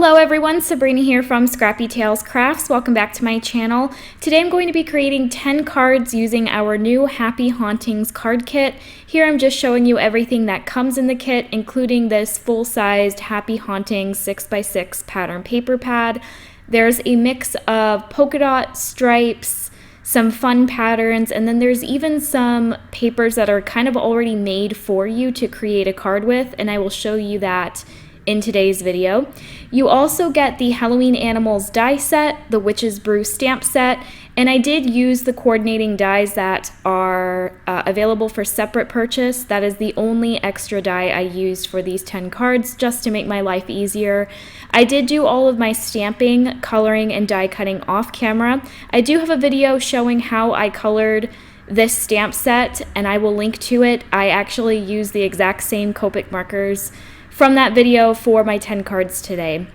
Hello everyone, Sabrina here from Scrappy Tails Crafts. Welcome back to my channel. Today I'm going to be creating 10 cards using our new Happy Hauntings card kit. Here I'm just showing you everything that comes in the kit, including this full-sized Happy Hauntings 6x6 pattern paper pad. There's a mix of polka dot stripes, some fun patterns, and then there's even some papers that are kind of already made for you to create a card with, and I will show you that in today's video. You also get the Halloween Animals die set, the Witch's Brew stamp set, and I did use the coordinating dies that are available for separate purchase. That is the only extra die I used for these 10 cards, just to make my life easier. I did do all of my stamping, coloring, and die cutting off camera. I do have a video showing how I colored this stamp set, and I will link to it. I actually used the exact same Copic markers from that video for my 10 cards today.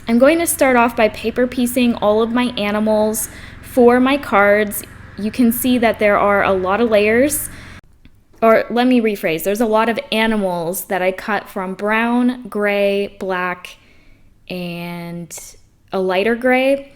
I'm going to start off by paper piecing all of my animals for my cards. You can see that there are a lot of layers, or let me rephrase, there's a lot of animals that I cut from brown, gray, black, and a lighter gray.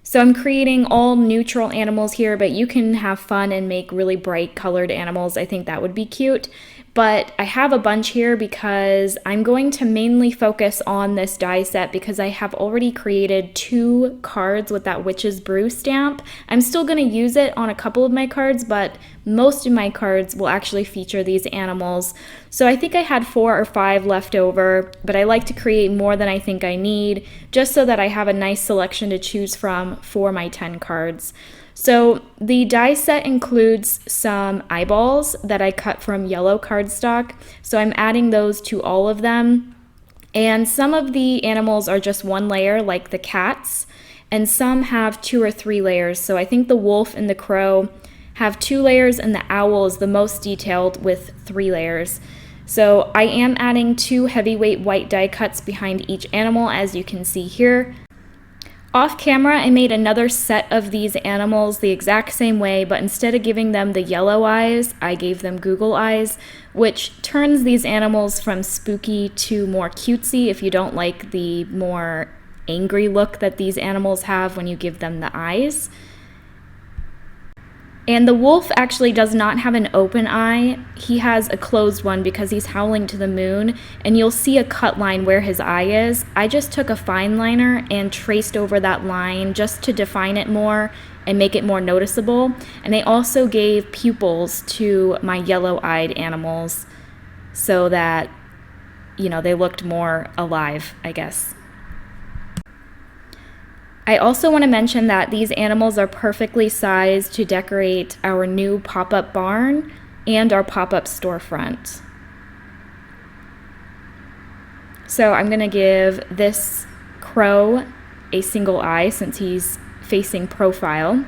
So I'm creating all neutral animals here, but you can have fun and make really bright colored animals. I think that would be cute. But I have a bunch here because I'm going to mainly focus on this die set because I have already created 2 cards with that Witch's Brew stamp. I'm still going to use it on a couple of my cards, but most of my cards will actually feature these animals. So I think I had 4 or 5 left over, but I like to create more than I think I need, just so that I have a nice selection to choose from for my 10 cards. So the die set includes some eyeballs that I cut from yellow cardstock, so I'm adding those to all of them. And some of the animals are just 1 layer, like the cats, and some have 2 or 3 layers. So I think the wolf and the crow have 2 layers, and the owl is the most detailed with 3 layers. So I am adding 2 heavyweight white die cuts behind each animal, as you can see here. Off camera, I made another set of these animals the exact same way, but instead of giving them the yellow eyes, I gave them Google eyes, which turns these animals from spooky to more cutesy if you don't like the more angry look that these animals have when you give them the eyes. And the wolf actually does not have an open eye. He has a closed one because he's howling to the moon, and you'll see a cut line where his eye is. I just took a fine liner and traced over that line just to define it more and make it more noticeable. And I also gave pupils to my yellow-eyed animals so that, you know, they looked more alive, I guess. I also want to mention that these animals are perfectly sized to decorate our new pop-up barn and our pop-up storefront. So I'm going to give this crow a single eye since he's facing profile.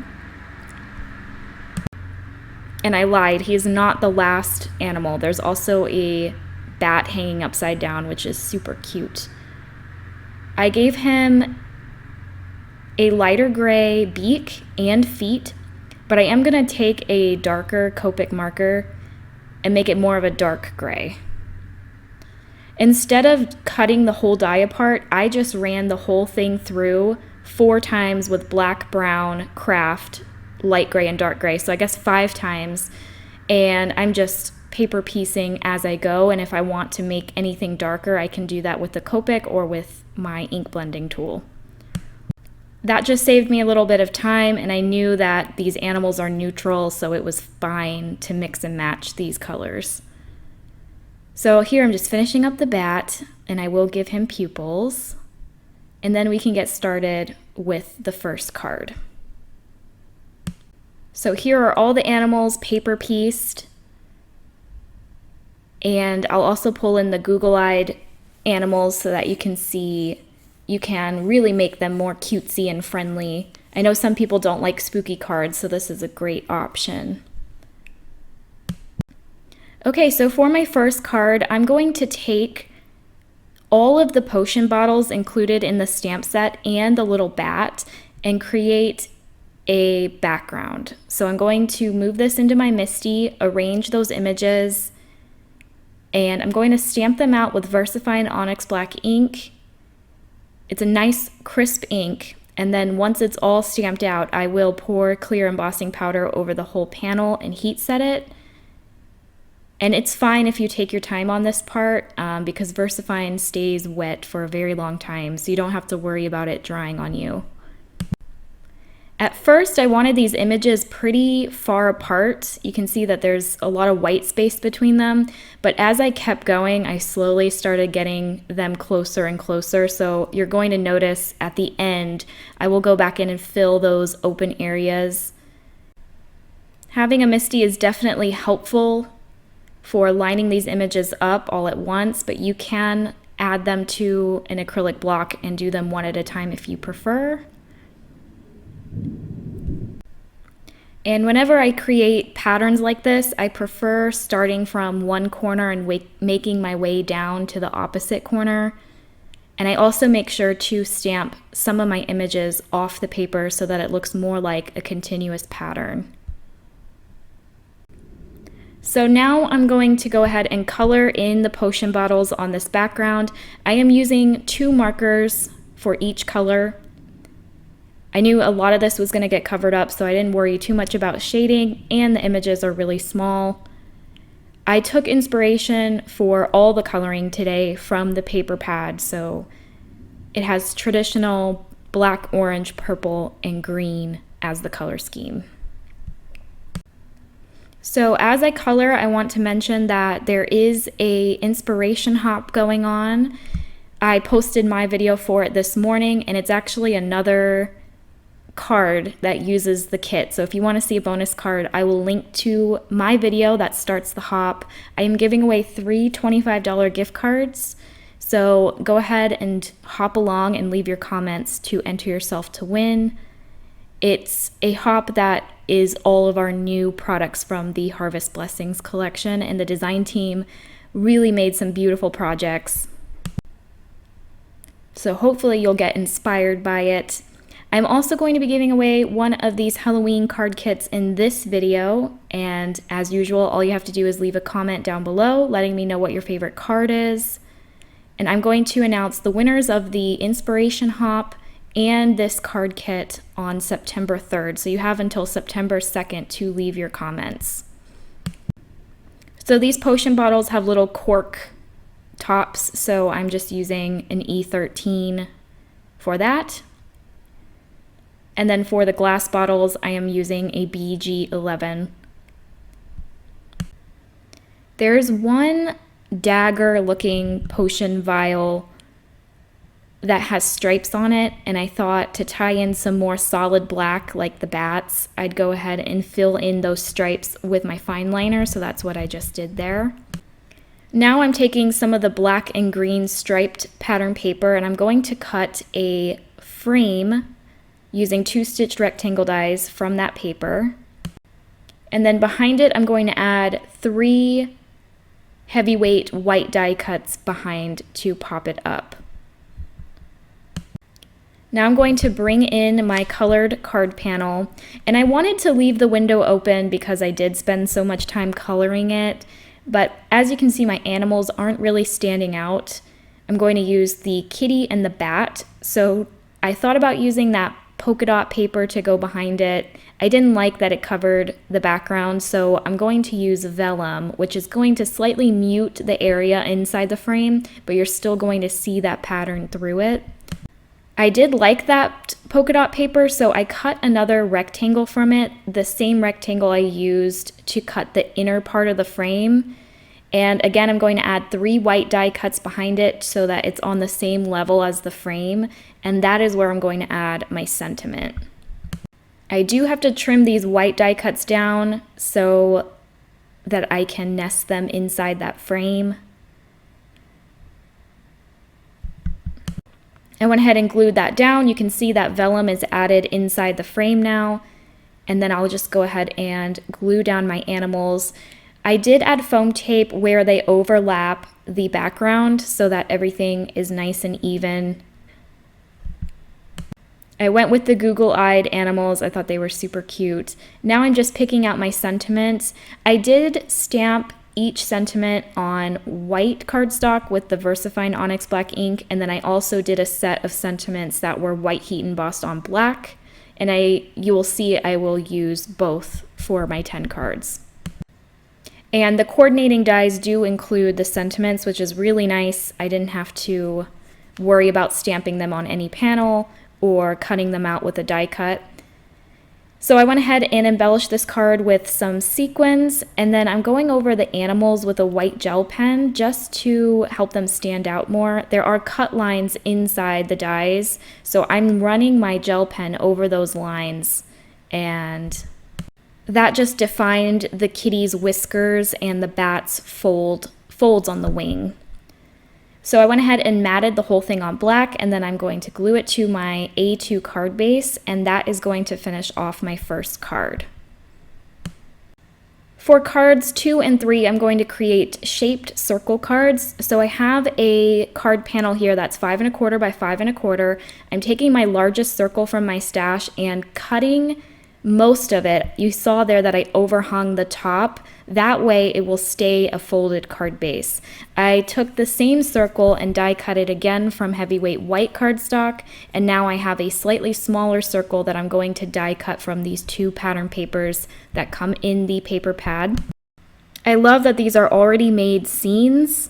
And I lied, he is not the last animal. There's also a bat hanging upside down, which is super cute. I gave him a lighter gray beak and feet, but I am going to take a darker Copic marker and make it more of a dark gray. Instead of cutting the whole die apart, I just ran the whole thing through 4 times with black, brown, craft, light gray, and dark gray, so I guess 5 times, and I'm just paper piecing as I go, and if I want to make anything darker, I can do that with the Copic or with my ink blending tool. That just saved me a little bit of time, and I knew that these animals are neutral, so it was fine to mix and match these colors. So here I'm just finishing up the bat, and I will give him pupils, and then we can get started with the first card. So here are all the animals paper pieced, and I'll also pull in the Google-eyed animals so that you can see you can really make them more cutesy and friendly. I know some people don't like spooky cards, so this is a great option. Okay, so for my first card, I'm going to take all of the potion bottles included in the stamp set and the little bat and create a background. So I'm going to move this into my MISTI, arrange those images, and I'm going to stamp them out with VersaFine Onyx Black ink It's a nice crisp ink, and then once it's all stamped out, I will pour clear embossing powder over the whole panel and heat set it. And it's fine if you take your time on this part because VersaFine stays wet for a very long time, so you don't have to worry about it drying on you. At first, I wanted these images pretty far apart. You can see that there's a lot of white space between them, but as I kept going, I slowly started getting them closer and closer. So you're going to notice at the end, I will go back in and fill those open areas. Having a MISTI is definitely helpful for lining these images up all at once, but you can add them to an acrylic block and do them one at a time if you prefer. And whenever I create patterns like this, I prefer starting from one corner and making my way down to the opposite corner. And I also make sure to stamp some of my images off the paper so that it looks more like a continuous pattern. So now I'm going to go ahead and color in the potion bottles on this background. I am using 2 markers for each color. I knew a lot of this was going to get covered up, so I didn't worry too much about shading, and the images are really small. I took inspiration for all the coloring today from the paper pad, so it has traditional black, orange, purple, and green as the color scheme. So as I color, I want to mention that there is a inspiration hop going on. I posted my video for it this morning, and it's actually another card that uses the kit. So if you want to see a bonus card, I will link to my video that starts the hop. I am giving away 3 $25 gift cards. So go ahead and hop along and leave your comments to enter yourself to win. It's a hop that is all of our new products from the Harvest Blessings collection, and the design team really made some beautiful projects. So hopefully you'll get inspired by it. I'm also going to be giving away one of these Halloween card kits in this video, and as usual, all you have to do is leave a comment down below letting me know what your favorite card is. And I'm going to announce the winners of the Inspiration Hop and this card kit on September 3rd. So you have until September 2nd to leave your comments. So these potion bottles have little cork tops, so I'm just using an E13 for that. And then for the glass bottles, I am using a BG11. There's one dagger looking potion vial that has stripes on it, and I thought to tie in some more solid black like the bats, I'd go ahead and fill in those stripes with my fine liner, so that's what I just did there. Now I'm taking some of the black and green striped pattern paper, and I'm going to cut a frame using 2 stitched rectangle dies from that paper. And then behind it, I'm going to add 3 heavyweight white die cuts behind to pop it up. Now I'm going to bring in my colored card panel, and I wanted to leave the window open because I did spend so much time coloring it, but as you can see, my animals aren't really standing out. I'm going to use the kitty and the bat, so I thought about using that polka dot paper to go behind it. I didn't like that it covered the background, so I'm going to use vellum, which is going to slightly mute the area inside the frame, but you're still going to see that pattern through it. I did like that polka dot paper, so I cut another rectangle from it, the same rectangle I used to cut the inner part of the frame. And again, I'm going to add 3 white die cuts behind it so that it's on the same level as the frame, and that is where I'm going to add my sentiment. I do have to trim these white die cuts down so that I can nest them inside that frame. I went ahead and glued that down. You can see that vellum is added inside the frame now, and then I'll just go ahead and glue down my animals. I did add foam tape where they overlap the background so that everything is nice and even. I went with the Google-eyed animals. I thought they were super cute. Now I'm just picking out my sentiments. I did stamp each sentiment on white cardstock with the VersaFine Onyx Black ink, and then I also did a set of sentiments that were white heat embossed on black, and you will see I will use both for my 10 cards. And the coordinating dies do include the sentiments, which is really nice. I didn't have to worry about stamping them on any panel or cutting them out with a die cut. So I went ahead and embellished this card with some sequins, and then I'm going over the animals with a white gel pen just to help them stand out more. There are cut lines inside the dies, so I'm running my gel pen over those lines, and that just defined the kitty's whiskers and the bat's folds on the wing. So I went ahead and matted the whole thing on black, and then I'm going to glue it to my A2 card base, and that is going to finish off my first card. For cards 2 and 3, I'm going to create shaped circle cards. So I have a card panel here that's 5 1/4 by 5 1/4. I'm taking my largest circle from my stash and cutting most of it. You saw there that I overhung the top. That way it will stay a folded card base. I took the same circle and die cut it again from heavyweight white cardstock, and now I have a slightly smaller circle that I'm going to die cut from these 2 pattern papers that come in the paper pad. I love that these are already made scenes,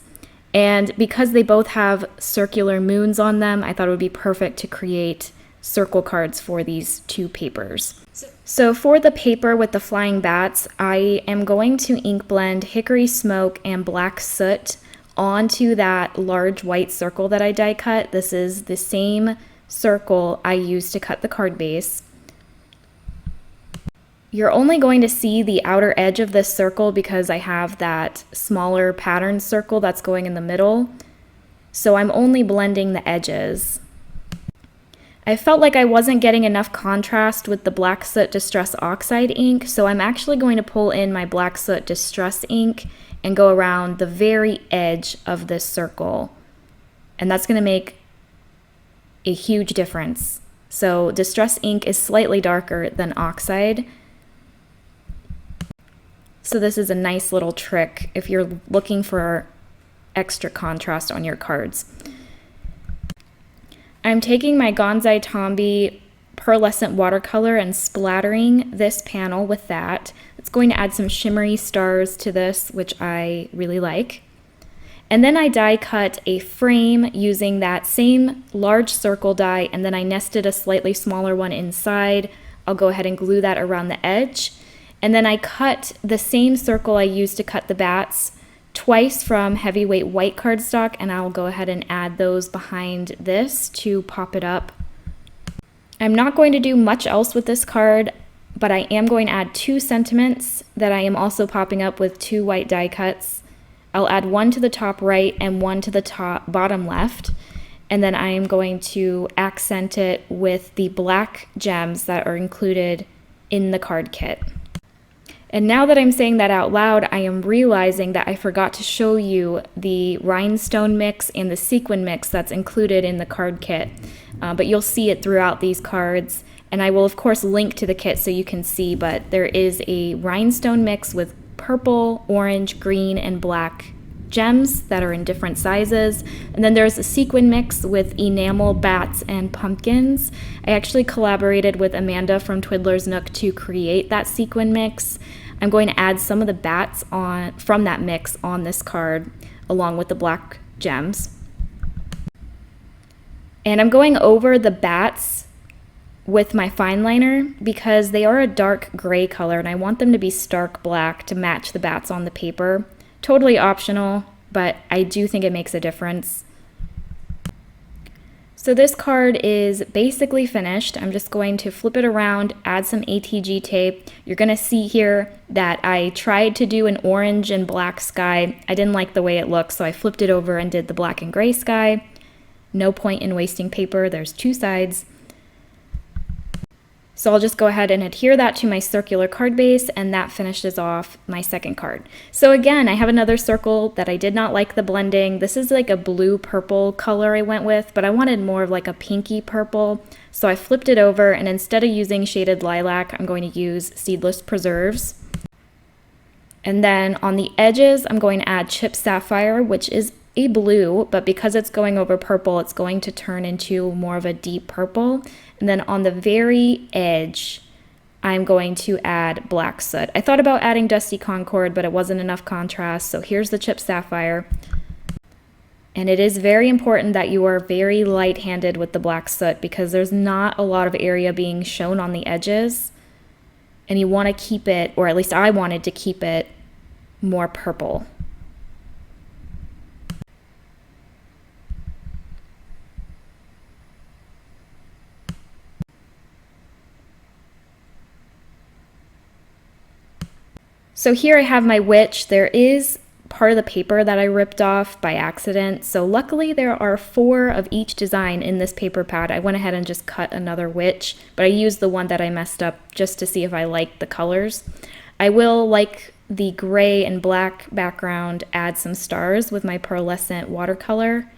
and because they both have circular moons on them, I thought it would be perfect to create circle cards for these 2 papers. So for the paper with the flying bats, I am going to ink blend hickory smoke and black soot onto that large white circle that I die cut. This is the same circle I used to cut the card base. You're only going to see the outer edge of this circle because I have that smaller pattern circle that's going in the middle. So I'm only blending the edges. I felt like I wasn't getting enough contrast with the Black Soot Distress Oxide ink, so I'm actually going to pull in my Black Soot Distress ink and go around the very edge of this circle. And that's going to make a huge difference. So Distress ink is slightly darker than Oxide. So this is a nice little trick if you're looking for extra contrast on your cards. I'm taking my Gonzai Tombi pearlescent watercolor and splattering this panel with that. It's going to add some shimmery stars to this, which I really like. And then I die cut a frame using that same large circle die, and then I nested a slightly smaller one inside. I'll go ahead and glue that around the edge. And then I cut the same circle I used to cut the bats twice from heavyweight white cardstock, and I'll go ahead and add those behind this to pop it up. I'm not going to do much else with this card, but I am going to add 2 sentiments that I am also popping up with 2 white die cuts. I'll add one to the top right and one to the bottom left, and then I am going to accent it with the black gems that are included in the card kit. And now that I'm saying that out loud, I am realizing that I forgot to show you the rhinestone mix and the sequin mix that's included in the card kit. But you'll see it throughout these cards. And I will, of course, link to the kit so you can see. But there is a rhinestone mix with purple, orange, green, and black gems that are in different sizes. And then there's a sequin mix with enamel, bats, and pumpkins. I actually collaborated with Amanda from Twiddler's Nook to create that sequin mix. I'm going to add some of the bats from that mix on this card along with the black gems. And I'm going over the bats with my fine liner because they are a dark gray color and I want them to be stark black to match the bats on the paper. Totally optional, but I do think it makes a difference. So this card is basically finished. I'm just going to flip it around, add some ATG tape. You're going to see here that I tried to do an orange and black sky. I didn't like the way it looked, so I flipped it over and did the black and gray sky. No point in wasting paper. There's 2 sides. So I'll just go ahead and adhere that to my circular card base, and that finishes off my second card. So again, I have another circle that I did not like the blending. This is like a blue-purple color I went with, but I wanted more of like a pinky purple. So I flipped it over, and instead of using shaded lilac, I'm going to use seedless preserves. And then on the edges, I'm going to add Chip Sapphire, which is a blue, but because it's going over purple, it's going to turn into more of a deep purple. And then on the very edge, I'm going to add Black Soot. I thought about adding Dusty Concord, but it wasn't enough contrast, so here's the Chip Sapphire. And it is very important that you are very light-handed with the Black Soot because there's not a lot of area being shown on the edges. And you want to keep it, or at least I wanted to keep it, more purple. So here I have my witch. There is part of the paper that I ripped off by accident. So luckily there are 4 of each design in this paper pad. I went ahead and just cut another witch, but I used the one that I messed up just to see if I liked the colors. I will, like the gray and black background, add some stars with my pearlescent watercolor.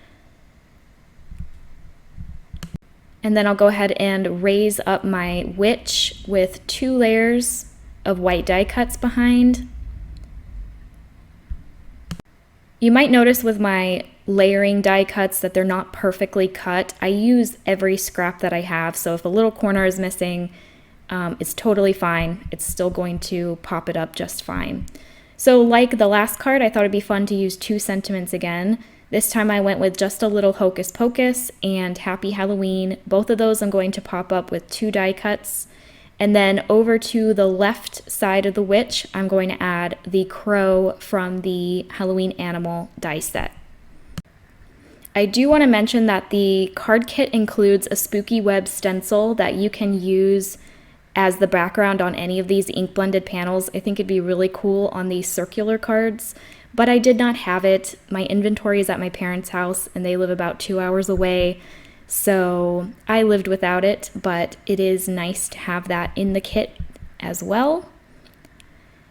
And then I'll go ahead and raise up my witch with 2 layers of white die cuts behind. You might notice with my layering die cuts that they're not perfectly cut. I use every scrap that I have, so if a little corner is missing, it's totally fine. It's still going to pop it up just fine. So like the last card, I thought it'd be fun to use 2 sentiments again. This time I went with Just a Little Hocus Pocus and Happy Halloween. Both of those I'm going to pop up with 2 die cuts. And then over to the left side of the witch, I'm going to add the crow from the Halloween Animal die set. I do want to mention that the card kit includes a spooky web stencil that you can use as the background on any of these ink blended panels. I think it'd be really cool on these circular cards, but I did not have it. My inventory is at my parents' house and they live about 2 hours away. So I lived without it, but it is nice to have that in the kit as well.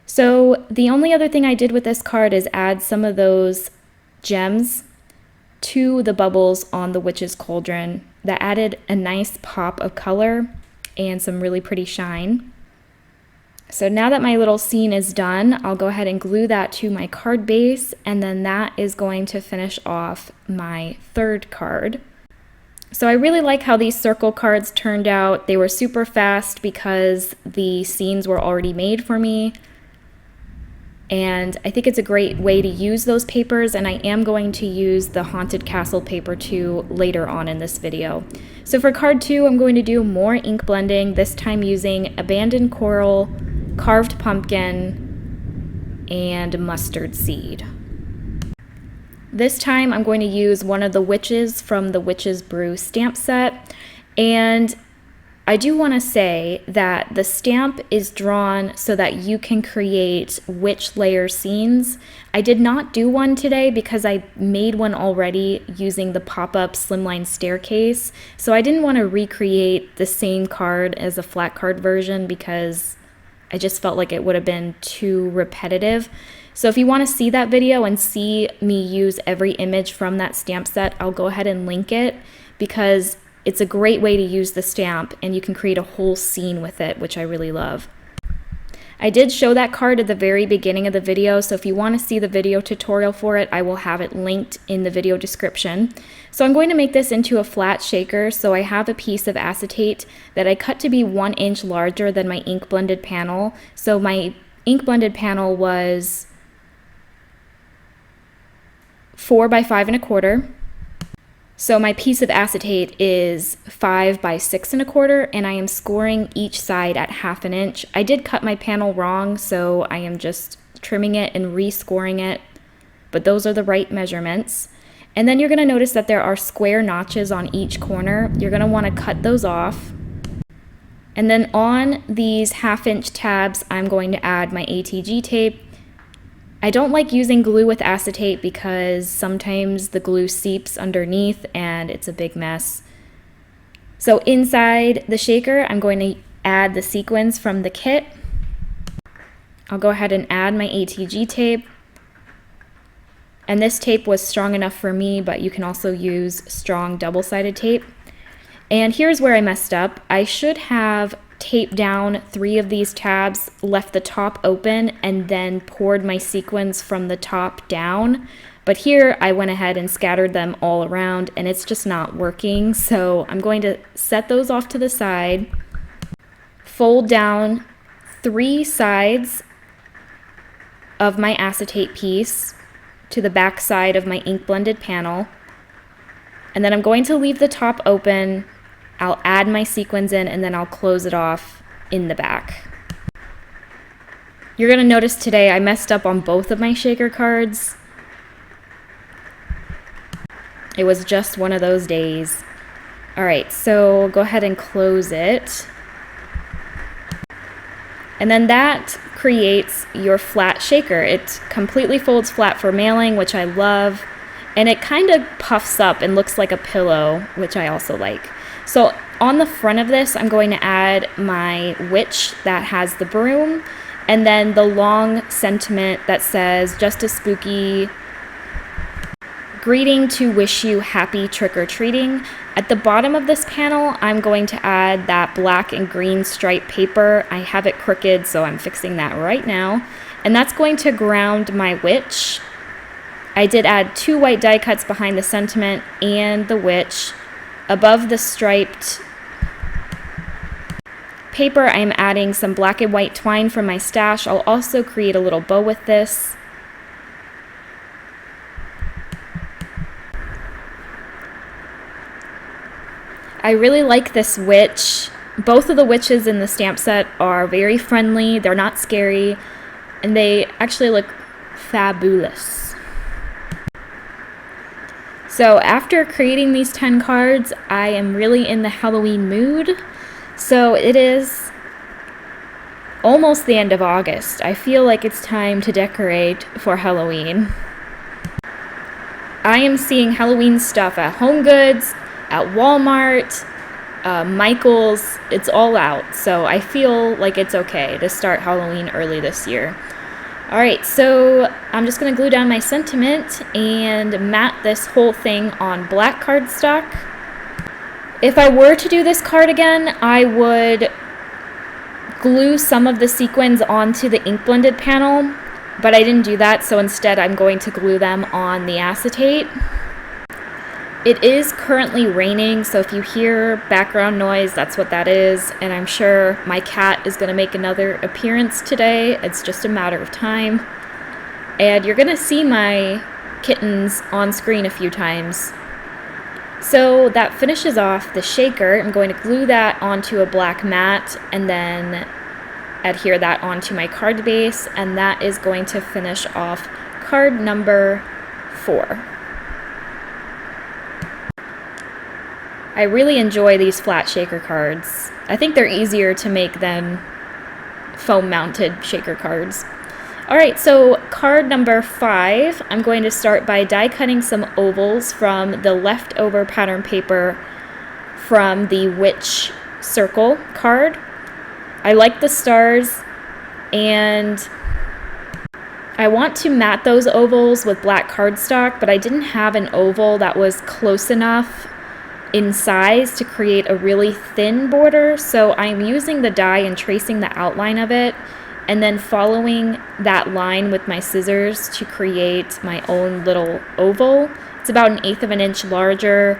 So the only other thing I did with this card is add some of those gems to the bubbles on the Witch's Cauldron. That added a nice pop of color and some really pretty shine. So now that my little scene is done, I'll go ahead and glue that to my card base, and then that is going to finish off my 3rd card. So I really like how these circle cards turned out. They were super fast because the scenes were already made for me. And I think it's a great way to use those papers, and I am going to use the Haunted Castle paper too later on in this video. So for card 2, I'm going to do more ink blending, this time using Abandoned Coral, Carved Pumpkin, and Mustard Seed. This time I'm going to use one of the witches from the Witch's Brew stamp set, and I do want to say that the stamp is drawn so that you can create witch layer scenes. I did not do one today because I made one already using the pop-up Slimline staircase, so I didn't want to recreate the same card as a flat card version because I just felt like it would have been too repetitive. So if you want to see that video and see me use every image from that stamp set, I'll go ahead and link it because it's a great way to use the stamp and you can create a whole scene with it, which I really love. I did show that card at the very beginning of the video, so if you want to see the video tutorial for it, I will have it linked in the video description. So I'm going to make this into a flat shaker, so I have a piece of acetate that I cut to be 1 inch larger than my ink blended panel. So my ink blended panel was 4 by 5 1/4. So my piece of acetate is 5 by 6 1/4, and I am scoring each side at 1/2 inch. I did cut my panel wrong, so I am just trimming it and rescoring it, but those are the right measurements. And then you're going to notice that there are square notches on each corner. You're going to want to cut those off. And then on these 1/2 inch tabs, I'm going to add my ATG tape. I don't like using glue with acetate because sometimes the glue seeps underneath and it's a big mess. So inside the shaker, I'm going to add the sequins from the kit. I'll go ahead and add my ATG tape. And this tape was strong enough for me, but you can also use strong double-sided tape. And here's where I messed up. I should have taped down 3 of these tabs, left the top open, and then poured my sequins from the top down. But here I went ahead and scattered them all around, and it's just not working. So I'm going to set those off to the side, fold down 3 sides of my acetate piece to the back side of my ink blended panel. And then I'm going to leave the top open. I'll add my sequins in, and then I'll close it off in the back. You're going to notice today I messed up on both of my shaker cards. It was just one of those days. Alright, so go ahead and close it. And then that creates your flat shaker. It completely folds flat for mailing, which I love. And it kind of puffs up and looks like a pillow, which I also like. So on the front of this, I'm going to add my witch that has the broom, and then the long sentiment that says, "Just a spooky greeting to wish you happy trick-or-treating." At the bottom of this panel, I'm going to add that black and green stripe paper. I have it crooked, so I'm fixing that right now. And that's going to ground my witch. I did add 2 white die cuts behind the sentiment and the witch. Above the striped paper, I'm adding some black and white twine from my stash. I'll also create a little bow with this. I really like this witch. Both of the witches in the stamp set are very friendly, they're not scary, and they actually look fabulous. So after creating these 10 cards, I am really in the Halloween mood. So it is almost the end of August. I feel like it's time to decorate for Halloween. I am seeing Halloween stuff at HomeGoods, at Walmart, Michael's. It's all out, so I feel like it's okay to start Halloween early this year. Alright, so I'm just going to glue down my sentiment and mat this whole thing on black cardstock. If I were to do this card again, I would glue some of the sequins onto the ink blended panel, but I didn't do that, so instead I'm going to glue them on the acetate. It is currently raining, so if you hear background noise, that's what that is, and I'm sure my cat is going to make another appearance today. It's just a matter of time. And you're going to see my kittens on screen a few times. So that finishes off the shaker. I'm going to glue that onto a black mat and then adhere that onto my card base, and that is going to finish off card number 4. I really enjoy these flat shaker cards. I think they're easier to make than foam-mounted shaker cards. Alright, so card number 5, I'm going to start by die cutting some ovals from the leftover pattern paper from the Witch Circle card. I like the stars, and I want to mat those ovals with black cardstock, but I didn't have an oval that was close enough in size to create a really thin border, so I'm using the die and tracing the outline of it, and then following that line with my scissors to create my own little oval. It's about 1/8 of an inch larger.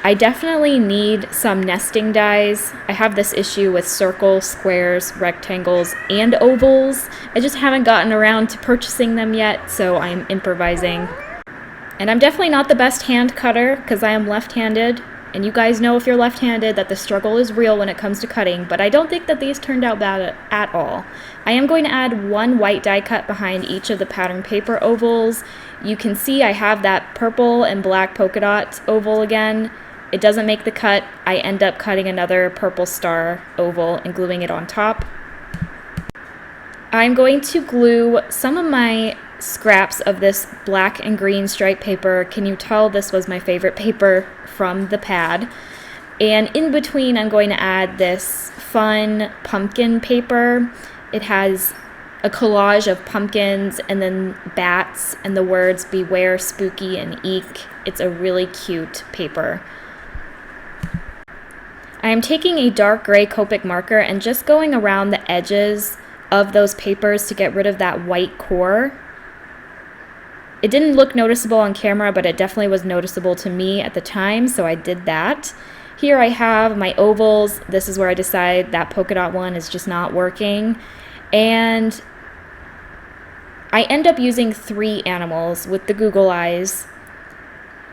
I definitely need some nesting dies. I have this issue with circles, squares, rectangles, and ovals. I just haven't gotten around to purchasing them yet, so I'm improvising. And I'm definitely not the best hand cutter because I am left-handed, and you guys know if you're left-handed that the struggle is real when it comes to cutting, but I don't think that these turned out bad at all. I am going to add 1 white die cut behind each of the pattern paper ovals. You can see I have that purple and black polka dot oval again. It doesn't make the cut. I end up cutting another purple star oval and gluing it on top. I'm going to glue some of my scraps of this black and green striped paper. Can you tell this was my favorite paper from the pad? And in between, I'm going to add this fun pumpkin paper. It has a collage of pumpkins and then bats and the words "Beware Spooky" and "Eek." It's a really cute paper. I'm taking a dark gray Copic marker and just going around the edges of those papers to get rid of that white core. It didn't look noticeable on camera, but it definitely was noticeable to me at the time, so I did that. Here I have my ovals. This is where I decide that polka dot one is just not working. And I end up using 3 animals with the Google eyes.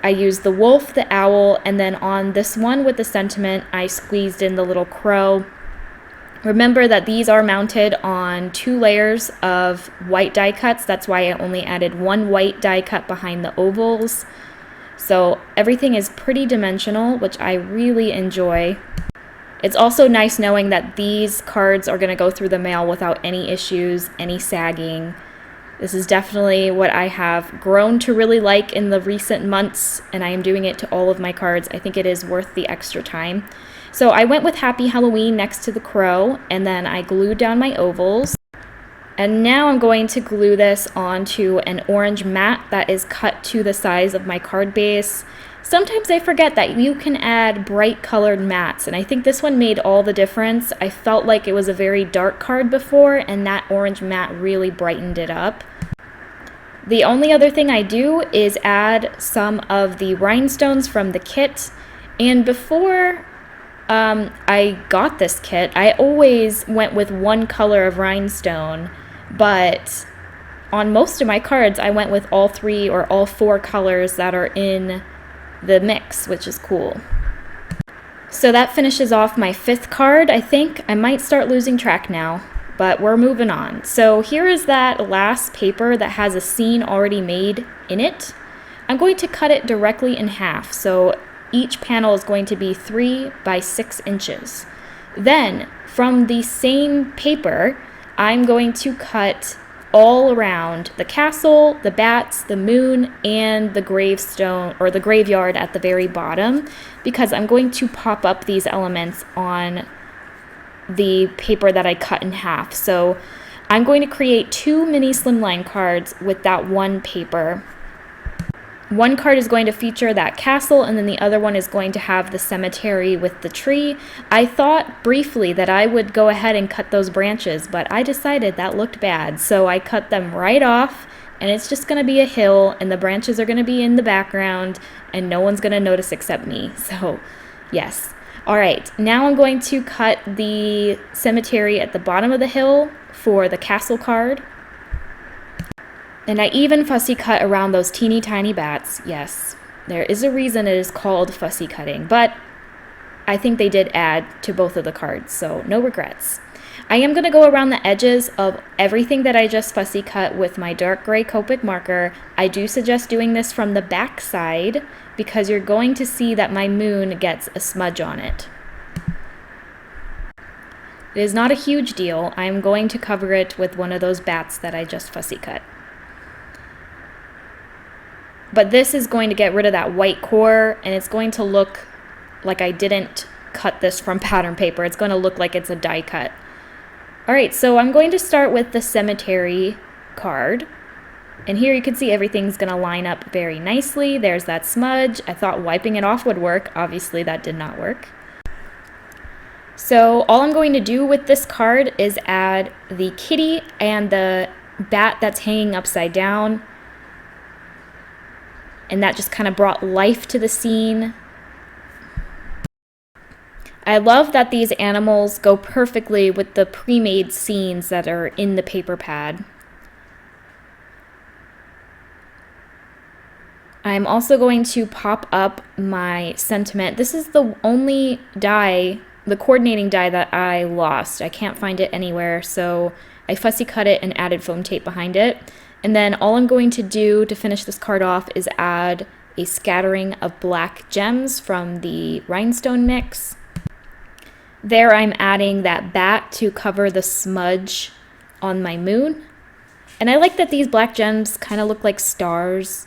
I used the wolf, the owl, and then on this one with the sentiment, I squeezed in the little crow. Remember that these are mounted on 2 layers of white die cuts. That's why I only added 1 white die cut behind the ovals. So everything is pretty dimensional, which I really enjoy. It's also nice knowing that these cards are going to go through the mail without any issues, any sagging. This is definitely what I have grown to really like in the recent months, and I am doing it to all of my cards. I think it is worth the extra time. So I went with Happy Halloween next to the crow, and then I glued down my ovals. And now I'm going to glue this onto an orange mat that is cut to the size of my card base. Sometimes I forget that you can add bright colored mats, and I think this one made all the difference. I felt like it was a very dark card before, and that orange mat really brightened it up. The only other thing I do is add some of the rhinestones from the kit, and before I got this kit, I always went with 1 color of rhinestone, but on most of my cards I went with all 3 or all 4 colors that are in the mix, which is cool. So that finishes off my 5th card. I think I might start losing track now, but we're moving on. So here is that last paper that has a scene already made in it. I'm going to cut it directly in half, so each panel is going to be 3 by 6 inches. Then from the same paper, I'm going to cut all around the castle, the bats, the moon, and the gravestone or the graveyard at the very bottom, because I'm going to pop up these elements on the paper that I cut in half. So I'm going to create 2 mini Slimline cards with that 1 paper. One card is going to feature that castle, and then the other one is going to have the cemetery with the tree. I thought briefly that I would go ahead and cut those branches, but I decided that looked bad, so I cut them right off, and it's just going to be a hill, and the branches are going to be in the background, and no one's going to notice except me. So yes. All right, now I'm going to cut the cemetery at the bottom of the hill for the castle card. And I even fussy cut around those teeny tiny bats. Yes, there is a reason it is called fussy cutting, but I think they did add to both of the cards, so no regrets. I am going to go around the edges of everything that I just fussy cut with my dark gray Copic marker. I do suggest doing this from the back side because you're going to see that my moon gets a smudge on it. It is not a huge deal. I am going to cover it with one of those bats that I just fussy cut. But this is going to get rid of that white core, and it's going to look like I didn't cut this from pattern paper. It's going to look like it's a die cut. All right, so I'm going to start with the cemetery card. And here you can see everything's going to line up very nicely. There's that smudge. I thought wiping it off would work. Obviously, that did not work. So all I'm going to do with this card is add the kitty and the bat that's hanging upside down. And that just kind of brought life to the scene. I love that these animals go perfectly with the pre-made scenes that are in the paper pad. I'm also going to pop up my sentiment. This is the only die, the coordinating die that I lost. I can't find it anywhere, so I fussy cut it and added foam tape behind it. And then all I'm going to do to finish this card off is add a scattering of black gems from the rhinestone mix. There I'm adding that bat to cover the smudge on my moon. And I like that these black gems kind of look like stars.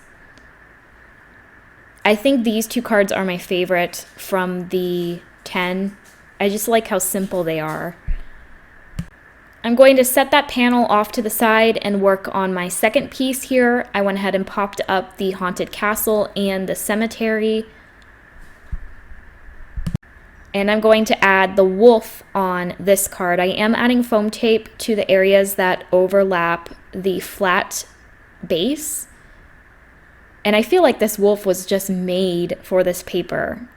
I think these 2 cards are my favorite from the 10. I just like how simple they are. I'm going to set that panel off to the side and work on my second piece here. I went ahead and popped up the haunted castle and the cemetery. And I'm going to add the wolf on this card. I am adding foam tape to the areas that overlap the flat base. And I feel like this wolf was just made for this paper.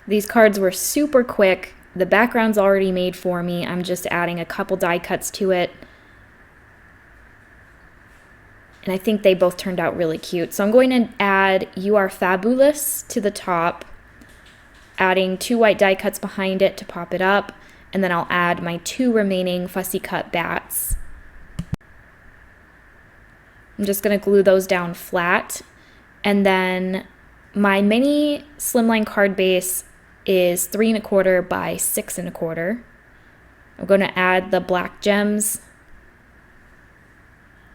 These cards were super quick. The background's already made for me. I'm just adding a couple die cuts to it. And I think they both turned out really cute. So I'm going to add "You Are Fabulous" to the top, adding 2 white die cuts behind it to pop it up, and then I'll add my 2 remaining fussy cut bats. I'm just going to glue those down flat, and then my mini Slimline card base is 3 1/4 by 6 1/4. I'm going to add the black gems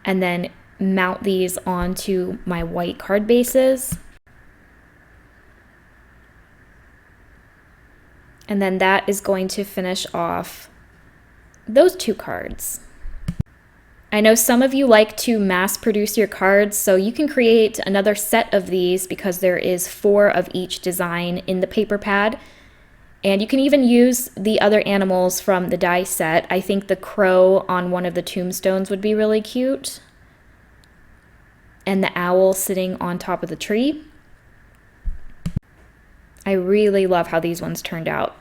and then mount these onto my white card bases. And then that is going to finish off those 2 cards. I know some of you like to mass produce your cards, so you can create another set of these because there is 4 of each design in the paper pad. And you can even use the other animals from the die set. I think the crow on one of the tombstones would be really cute. And the owl sitting on top of the tree. I really love how these ones turned out.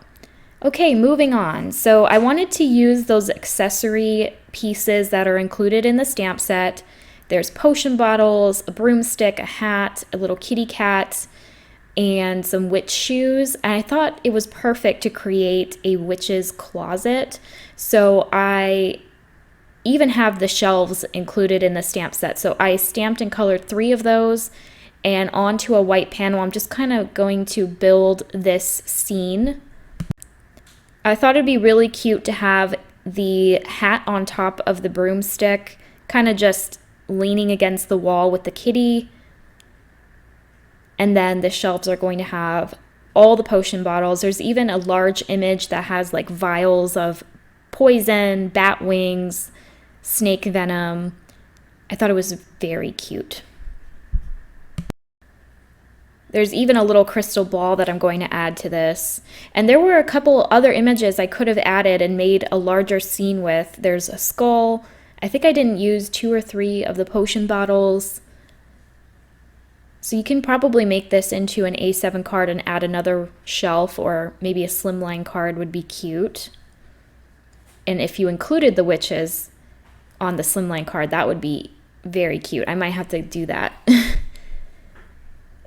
Okay, moving on. So I wanted to use those accessory pieces that are included in the stamp set. There's potion bottles, a broomstick, a hat, a little kitty cat, and some witch shoes. And I thought it was perfect to create a witch's closet. So I even have the shelves included in the stamp set. So I stamped and colored 3 of those, and onto a white panel I'm just kind of going to build this scene. I thought it'd be really cute to have the hat on top of the broomstick, kind of just leaning against the wall with the kitty. And then the shelves are going to have all the potion bottles. There's even a large image that has like vials of poison, bat wings, snake venom. I thought it was very cute. There's even a little crystal ball that I'm going to add to this. And there were a couple other images I could have added and made a larger scene with. There's a skull. I think I didn't use 2 or 3 of the potion bottles. So you can probably make this into an A7 card and add another shelf, or maybe a Slimline card would be cute. And if you included the witches on the Slimline card, that would be very cute. I might have to do that.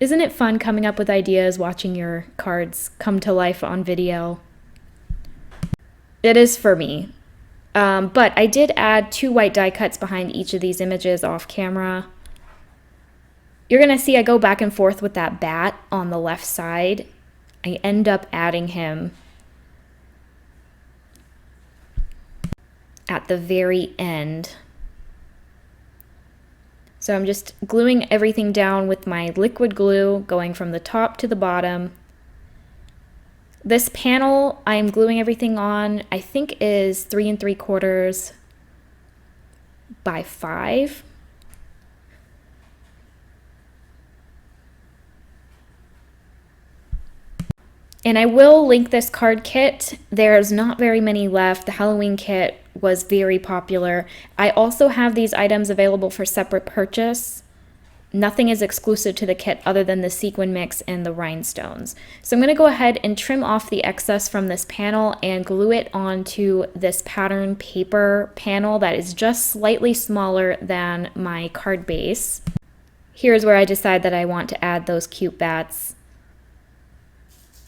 Isn't it fun coming up with ideas, watching your cards come to life on video? It is for me. But I did add 2 white die cuts behind each of these images off camera. You're going to see I go back and forth with that bat on the left side. I end up adding him at the very end. So I'm just gluing everything down with my liquid glue, going from the top to the bottom. This panel I'm gluing everything on, I think is 3 3/4 by 5. And I will link this card kit. There's not very many left. The Halloween kit was very popular. I also have these items available for separate purchase. Nothing is exclusive to the kit other than the sequin mix and the rhinestones. So I'm going to go ahead and trim off the excess from this panel and glue it onto this pattern paper panel that is just slightly smaller than my card base. Here's where I decide that I want to add those cute bats.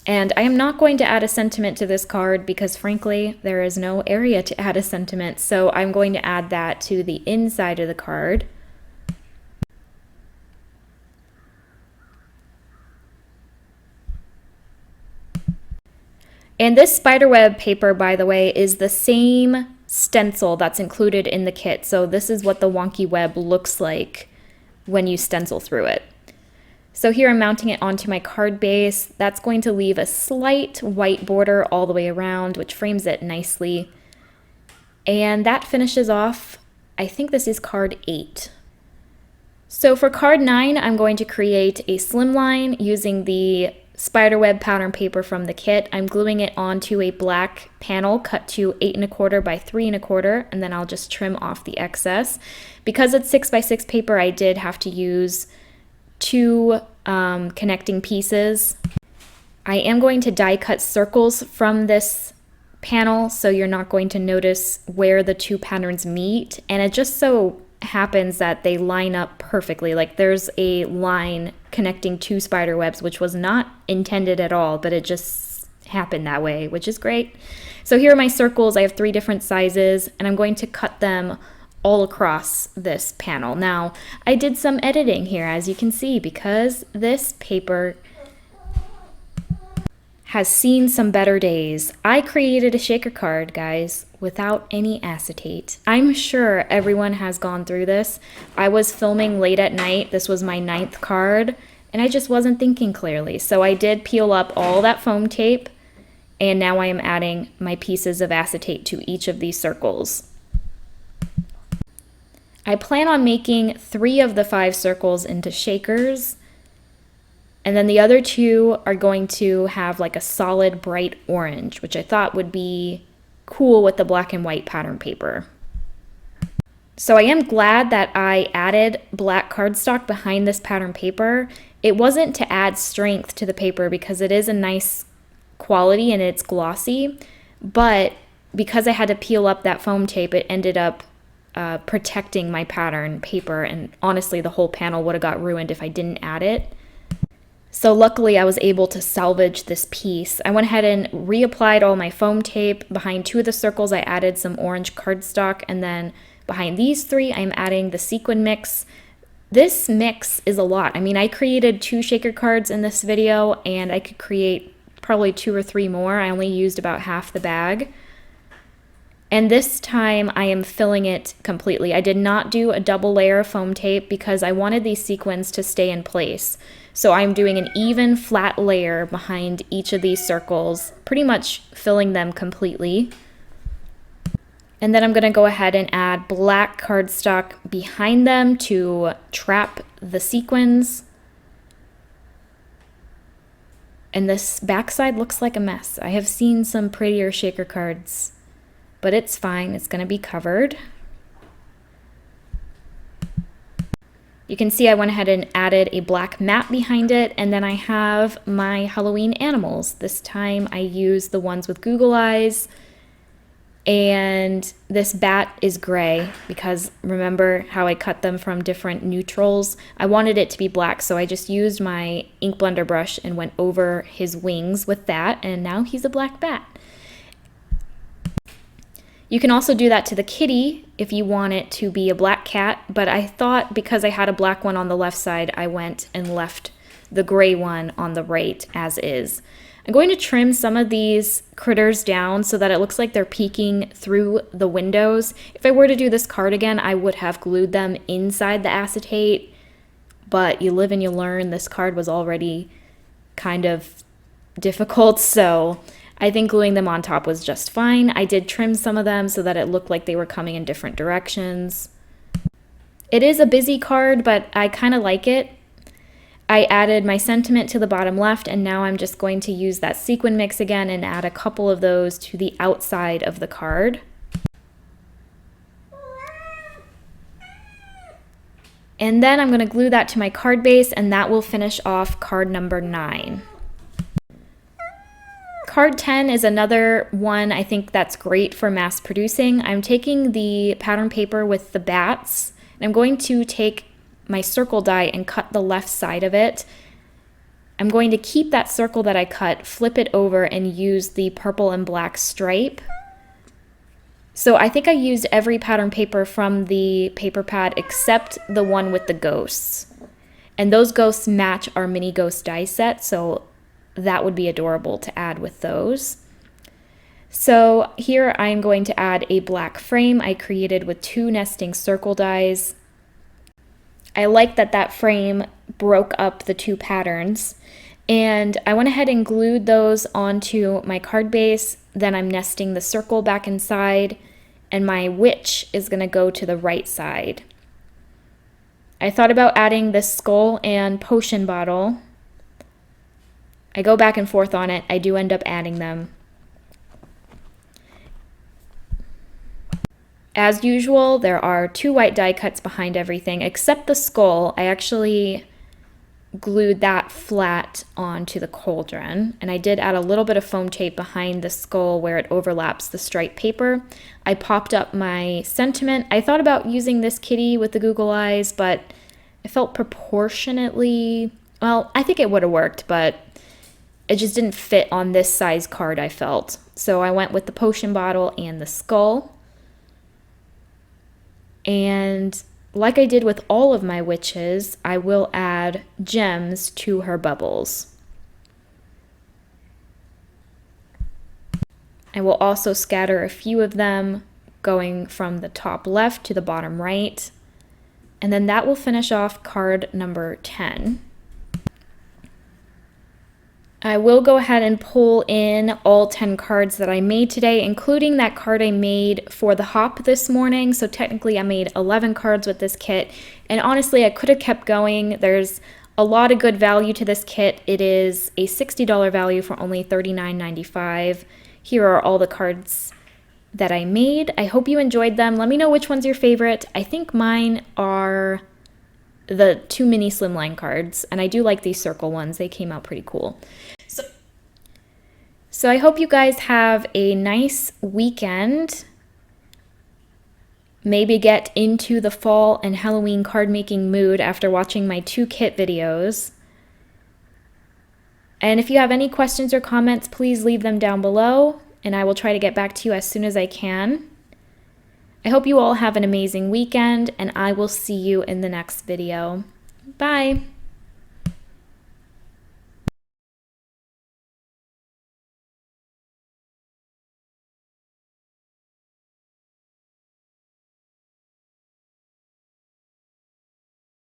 And I am not going to add a sentiment to this card because frankly, there is no area to add a sentiment. So I'm going to add that to the inside of the card. And this spiderweb paper, by the way, is the same stencil that's included in the kit. So this is what the wonky web looks like when you stencil through it. So here I'm mounting it onto my card base. That's going to leave a slight white border all the way around, which frames it nicely. And that finishes off, I think this is card 8. So for card 9, I'm going to create a slimline using the spiderweb pattern paper from the kit. I'm gluing it onto a black panel cut to 8¼ by 3¼ and then I'll just trim off the excess. Because it's 6x6 paper, I did have to use 2 connecting pieces. I am going to die cut circles from this panel so you're not going to notice where the 2 patterns meet, and it just so happens that they line up perfectly. Like there's a line connecting 2 spider webs, which was not intended at all, but it just happened that way, which is great. So here are my circles. I have 3 different sizes and I'm going to cut them all across this panel. Now, I did some editing here, as you can see, because this paper has seen some better days. I created a shaker card, guys, without any acetate. I'm sure everyone has gone through this. I was filming late at night. This was my 9th card, and I just wasn't thinking clearly. So I did peel up all that foam tape, and now I am adding my pieces of acetate to each of these circles. I plan on making 3 of the 5 circles into shakers, and then the other 2 are going to have like a solid bright orange, which I thought would be cool with the black and white pattern paper. So I am glad that I added black cardstock behind this pattern paper. It wasn't to add strength to the paper because it is a nice quality and it's glossy, but because I had to peel up that foam tape, it ended up protecting my pattern paper, and honestly the whole panel would have got ruined if I didn't add it. So luckily I was able to salvage this piece. I went ahead and reapplied all my foam tape. Behind 2 of the circles I added some orange cardstock, and then behind these 3 I'm adding the sequin mix. This mix is a lot. I mean, I created 2 shaker cards in this video and I could create probably 2 or 3 more. I only used about half the bag. And this time I am filling it completely. I did not do a double layer of foam tape because I wanted these sequins to stay in place. So I'm doing an even flat layer behind each of these circles, pretty much filling them completely. And then I'm going to go ahead and add black cardstock behind them to trap the sequins. And this backside looks like a mess. I have seen some prettier shaker cards, but it's fine. It's going to be covered. You can see I went ahead and added a black mat behind it, and then I have my Halloween animals. This time I used the ones with Google eyes, and this bat is gray because remember how I cut them from different neutrals? I wanted it to be black, so I just used my ink blender brush and went over his wings with that, and now he's a black bat. You can also do that to the kitty if you want it to be a black cat, but I thought because I had a black one on the left side, I went and left the gray one on the right as is. I'm going to trim some of these critters down so that it looks like they're peeking through the windows. If I were to do this card again, I would have glued them inside the acetate, but you live and you learn. This card was already kind of difficult, so I think gluing them on top was just fine. I did trim some of them so that it looked like they were coming in different directions. It is a busy card, but I kind of like it. I added my sentiment to the bottom left, and now I'm just going to use that sequin mix again and add a couple of those to the outside of the card. And then I'm going to glue that to my card base, and that will finish off card number 9. Card 10 is another one I think that's great for mass producing. I'm taking the pattern paper with the bats, and I'm going to take my circle die and cut the left side of it. I'm going to keep that circle that I cut, flip it over, and use the purple and black stripe. So I think I used every pattern paper from the paper pad except the one with the ghosts. And those ghosts match our mini ghost die set, so that would be adorable to add with those. So here I'm going to add a black frame I created with 2 nesting circle dies. I like that that frame broke up the 2 patterns, and I went ahead and glued those onto my card base. Then I'm nesting the circle back inside, and my witch is going to go to the right side. I thought about adding this skull and potion bottle. I go back and forth on it. I do end up adding them. As usual, there are 2 white die cuts behind everything, except the skull. I actually glued that flat onto the cauldron, and I did add a little bit of foam tape behind the skull where it overlaps the striped paper. I popped up my sentiment. I thought about using this kitty with the Google eyes, but it felt proportionately, well, I think it would have worked, but it just didn't fit on this size card, I felt. So I went with the potion bottle and the skull. And like I did with all of my witches, I will add gems to her bubbles. I will also scatter a few of them going from the top left to the bottom right. And then that will finish off card number 10. I will go ahead and pull in all 10 cards that I made today, including that card I made for the hop this morning. So technically I made 11 cards with this kit. And honestly, I could have kept going. There's a lot of good value to this kit. It is a $60 value for only $39.95. Here are all the cards that I made. I hope you enjoyed them. Let me know which one's your favorite. I think mine are the 2 mini Slimline cards, and I do like these circle ones. They came out pretty cool. So I hope you guys have a nice weekend. Maybe get into the fall and Halloween card making mood after watching my 2 kit videos. And if you have any questions or comments, please leave them down below, and I will try to get back to you as soon as I can. I hope you all have an amazing weekend, and I will see you in the next video. Bye!